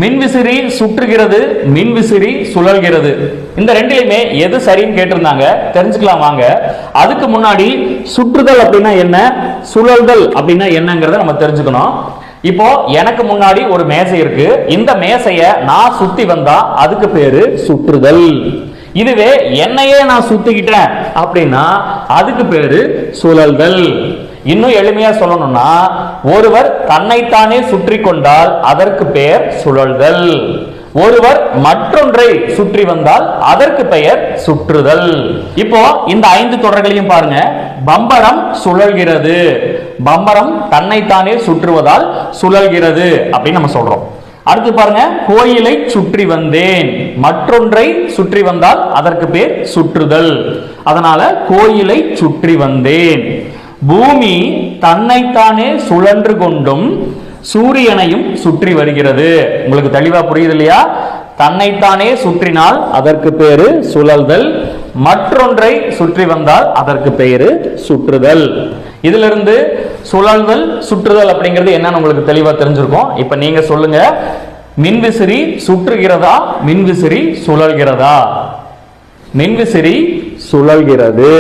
மின்விசிறி சுற்றுகிறது, மின்விசிறி சுழல்கிறது. இந்த ரெண்டுலயுமே எது சரின்னு கேட்டிருந்தாங்க, தெரிஞ்சுக்கலாம் வாங்க. அதுக்கு முன்னாடி சுற்றுதல் அப்படின்னா என்ன, சுழல்தல் அப்படின்னா என்னங்கிறத நம்ம தெரிஞ்சுக்கணும். இப்போ எனக்கு முன்னாடி ஒரு மேசை இருக்கு. இந்த மேசைய நான் சுத்தி வந்தா அதுக்கு பேரு சுற்றுதல். இதுவே என்னையே நான் சுத்திக்கிட்டேன் அப்படின்னா அதுக்கு பேரு சுழல்தல். இன்னும் எளிமையா சொல்லணும்னா, ஒருவர் தன்னைத்தானே சுற்றி கொண்டால் அதற்கு பெயர் சுழல்தல். ஒருவர் மற்றொன்றை சுற்றி வந்தால் அதற்கு பெயர் சுற்றுதல். இப்போ இந்த 5 தொடர்களையும் பாருங்க. பம்பரம் சுழல்கிறது, பம்பரம் தன்னைத்தானே சுற்றுவதால் சுழல்கிறது அப்படின்னு நம்ம சொல்றோம். அடுத்து பாருங்க, கோயிலை சுற்றி வந்தேன், மற்றொன்றை சுற்றி வந்தால் அதற்கு பேர் சுற்றுதல். அதனால கோயிலை சுற்றி வந்தேன். பூமி தன்னைத்தானே சுழன்று கொண்டும் சூரியனையும் சுற்றி வருகிறது. உங்களுக்கு தெளிவா புரியுது இல்லையா? தன்னைத்தானே சுற்றினால் அதற்கு பேரு சுழல்தல், மற்றொன்றை சுற்றி வந்தால் அதற்கு பெயரு சுற்றுதல். இதிலிருந்து சுழல்தல் சுற்றுதல் அப்படிங்கிறது என்னன்னு உங்களுக்கு தெளிவா தெரிஞ்சிருக்கும். இப்ப நீங்க சொல்லுங்க, மின்விசிறி சுற்றுகிறதா, மின்விசிறி சுழல்கிறதா? மின்விசிறி சுழல்கிறது.